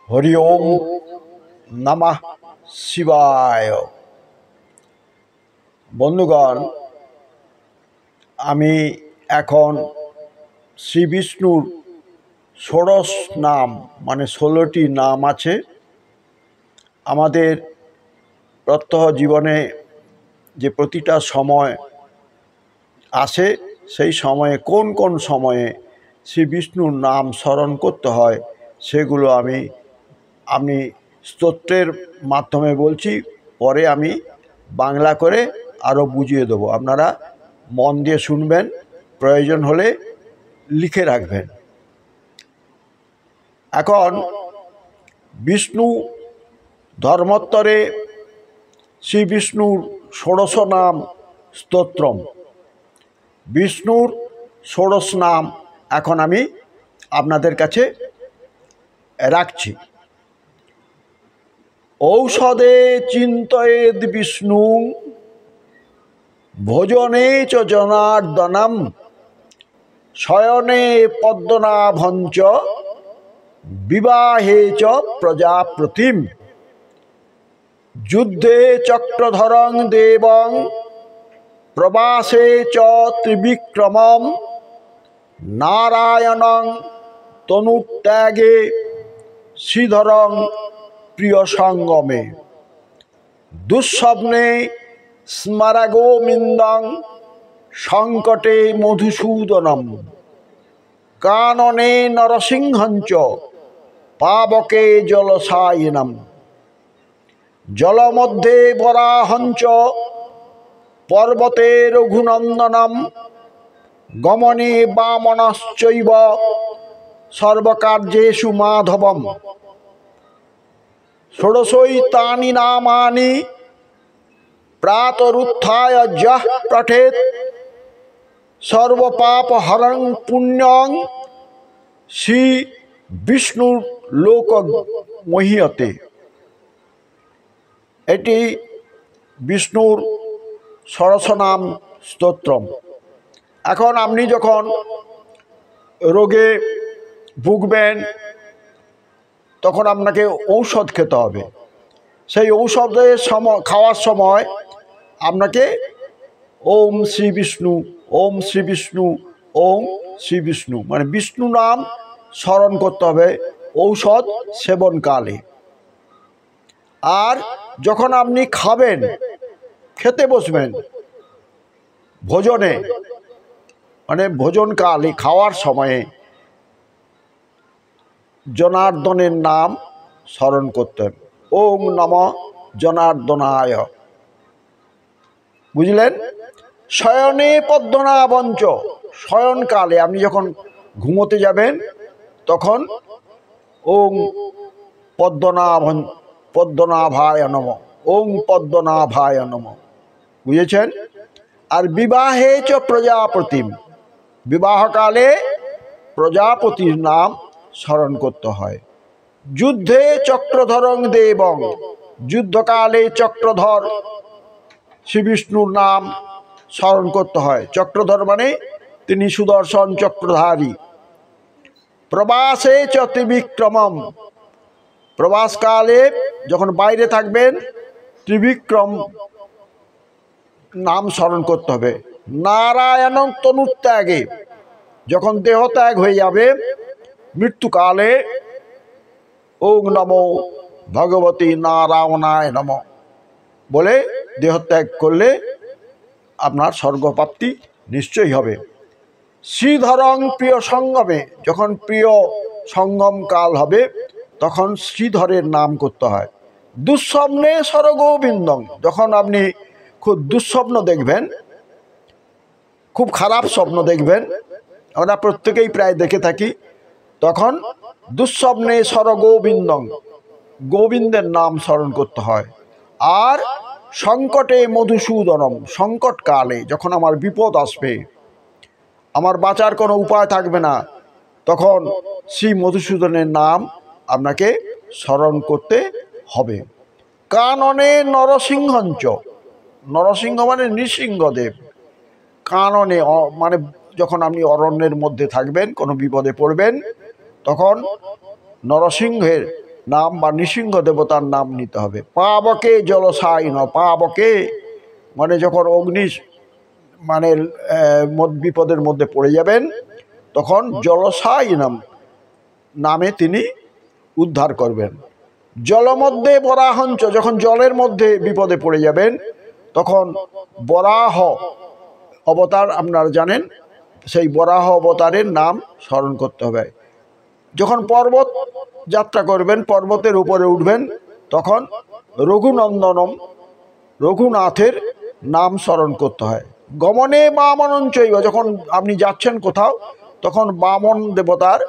হরি ওম নমঃ শিবায়। বন্ধুগণ, আমি এখন শ্রী বিষ্ণুর ষোড়শ নাম মানে 16টি নাম আছে। আমাদের প্রত্যহ জীবনে যে প্রতিটা সময় আসে, সেই সময়ে কোন কোন সময়ে শ্রী বিষ্ণুর নাম স্মরণ করতে হয় সেগুলো আমি স্তোত্রের মাধ্যমে বলছি, পরে আমি বাংলা করে আরও বুঝিয়ে দেবো। আপনারা মন দিয়ে শুনবেন, প্রয়োজন হলে লিখে রাখবেন। এখন বিষ্ণু ধর্মোত্তরে শ্রী বিষ্ণুর ষোড়শ নাম স্তোত্রম। বিষ্ণুর ষোড়শ নাম এখন আমি আপনাদের কাছে রাখছি। ঔষধে চিন্তয়েদ বিষ্ণু ভোজনে চ জনার্দনম শয়নে পদ্মনাভঞ্চ বিবাহে চ প্রজাপতিম যুদ্ধে চক্রধরং দেবং প্রবাসে চ ত্রিবিক্রমম নারায়ণং তনুত্যাগে শ্রীধরং প্রিয় সঙ্গমে দুঃস্বপ্নে স্মরাগোবিন্দং সংকটে মধুসূদনম কাননে নরসিংহঞ্চ পাবকে জলসায়িনম জলমধ্যে বরাহঞ্চ পর্বতে রঘুনন্দনম গমনে বামনশ্চৈব সর্বকার্যেষু মাধবম ষোড়শৈতানি নামানি প্রাতরুত্থায় যঃ পঠেৎ সর্বপাপহরং পুণ্যং শ্রী বিষ্ণুর লোক মহীয়তে। এটি বিষ্ণুর ষোড়শ নাম স্তোত্রম। এখন আপনি যখন রোগে ভুগবেন তখন আপনাকে ঔষধ খেতে হবে। সেই ঔষধের খাওয়ার সময় আপনাকে ওম শ্রী বিষ্ণু, ওম শ্রী বিষ্ণু, ওম শ্রী বিষ্ণু মানে বিষ্ণু নাম স্মরণ করতে হবে ঔষধ সেবনকালে। আর যখন আপনি খাবেন, খেতে বসবেন, ভোজনে মানে ভোজনকালে খাওয়ার সময়ে জনার্দনের নাম স্মরণ করতেন। ওম নমঃ জনার্দনায়। বুঝলেন? শয়নে পদ্মনাভঞ্চ, শয়নকালে আপনি যখন ঘুমোতে যাবেন তখন ওম পদ্মনাভায় নমঃ, ওম পদ্মনাভায় নমঃ। বুঝেছেন? আর বিবাহে চ প্রজাপতিম, বিবাহকালে প্রজাপতির নাম স্মরণ করতে হয়। যুদ্ধে চক্রধরং দেবং, যুদ্ধকালে চক্রধর শ্রী বিষ্ণুর নাম স্মরণ করতে হয়। চক্রধর মানে তিনি সুদর্শন চক্রধারী। প্রবাসে চ ত্রিবিক্রমম, প্রবাসকালে যখন বাইরে থাকবেন ত্রিবিক্রম নাম স্মরণ করতে হবে। নারায়ণং তনুত্যাগে, যখন দেহত্যাগ হয়ে যাবে মৃত্যুকালে ওং নমো ভগবতী নারায়ণায় নমঃ বলে দেহত্যাগ করলে আপনার স্বর্গপ্রাপ্তি নিশ্চয়ই হবে। শ্রীধরং প্রিয় সঙ্গমে, যখন প্রিয় সঙ্গম কাল হবে তখন শ্রীধরের নাম করতে হয়। দুঃস্বপ্নে স্বরগোবিন্দং, যখন আপনি খুব দুঃস্বপ্ন দেখবেন, খুব খারাপ স্বপ্ন দেখবেন, আমরা প্রত্যেকেই প্রায় দেখে থাকি, তখন দুঃস্বপ্নে স্বরগোবিন্দং, গোবিন্দের নাম স্মরণ করতে হয়। আর সংকটে মধুসূদনম, সংকটকালে যখন আমার বিপদ আসবে, আমার বাঁচার কোনো উপায় থাকবে না, তখন শ্রী মধুসূদনের নাম আপনাকে স্মরণ করতে হবে। কাননে নরসিংহঞ্চ, নরসিংহ মানে নৃসিংহদেব। কাননে মানে যখন আপনি অরণ্যের মধ্যে থাকবেন, কোনো বিপদে পড়বেন, তখন নরসিংহের নাম বা নৃসিংহ দেবতার নাম নিতে হবে। পাবকে জলসায়ন, পাবকে মানে যখন অগ্নি মানে বিপদের মধ্যে পড়ে যাবেন তখন জলসায়নম নামে তিনি উদ্ধার করবেন। জলমধ্যে বরাহঞ্চ, যখন জলের মধ্যে বিপদে পড়ে যাবেন তখন বরাহ অবতার আপনারা জানেন, সেই বরাহ অবতারের নাম স্মরণ করতে হবে। যখন পর্বত যাত্রা করবেন, পর্বতের উপরে উঠবেন, তখন রঘুনন্দনম রঘুনাথের নাম স্মরণ করতে হয়। গমনে বামনঞ্চৈব, যখন আপনি যাচ্ছেন কোথাও তখন বামন দেবতার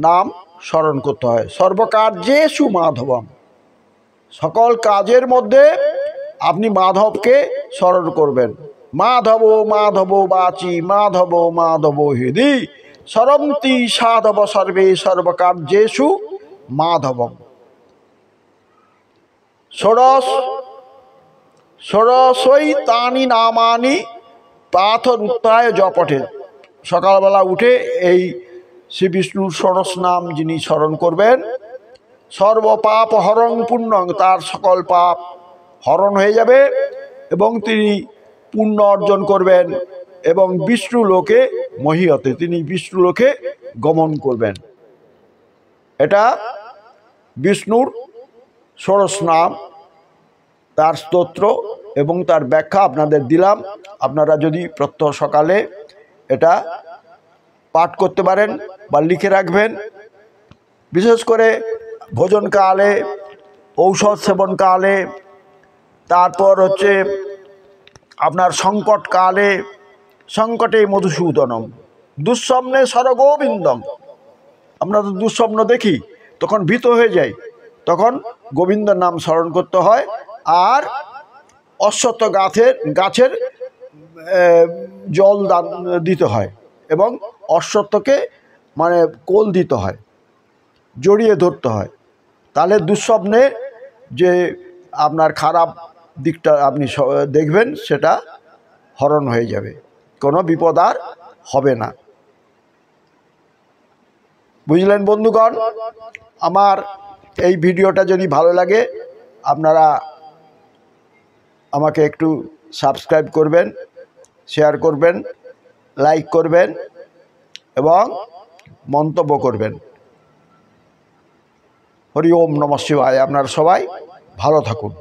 নাম স্মরণ করতে হয়। সর্বকার্যেষু মাধবম, সকল কাজের মধ্যে আপনি মাধবকে স্মরণ করবেন। মাধব মাধব বাচি, মাধব মাধব হৃদি, সরন্তি সাধব সর্বে সর্বকার্যেষু মাধবম। ষোড়শই তানি নামানি প্রাতরুত্থায় জপঠে, সকালবেলা উঠে এই শ্রী বিষ্ণুর ষোড়শ নাম যিনি স্মরণ করবেন, সর্বপাপ হরং পুণ্যং, তার সকল পাপ হরণ হয়ে যাবে এবং তিনি পুণ্য অর্জন করবেন এবং বিষ্ণু লোকে মহীয়তে, তিনি বিষ্ণু লোকে গমন করবেন। এটা বিষ্ণুর ষোড়শ নাম, তার স্তোত্র এবং তার ব্যাখ্যা আপনাদের দিলাম। আপনারা যদি প্রত্যহ সকালে এটা পাঠ করতে পারেন বা লিখে রাখবেন, বিশেষ করে ভোজনকালে, ঔষধ সেবনকালে, তারপর হচ্ছে আপনার সংকটকালে, সংকটে মধুসূদনম, দুঃস্বপ্নে সরগোবিন্দম। আমরা তো দুঃস্বপ্ন দেখি তখন ভীত হয়ে যাই, তখন গোবিন্দের নাম স্মরণ করতে হয়। আর অশ্বত্থ গাছের জল দান দিতে হয় এবং অশ্বত্থকে মানে কোল দিতে হয়, জড়িয়ে ধরতে হয়। তাহলে দুঃস্বপ্নে যে আপনার খারাপ দিকটা আপনি দেখবেন সেটা হরণ হয়ে যাবে, কোনো বিপদ আর হবে না। বুঝলেন বন্ধুগণ? আমার এই ভিডিওটা যদি ভালো লাগে আপনারা আমাকে একটু সাবস্ক্রাইব করবেন, শেয়ার করবেন, লাইক করবেন এবং মন্তব্য করবেন। হরি ওম নমঃ শিবায়। আপনারা সবাই ভালো থাকুন।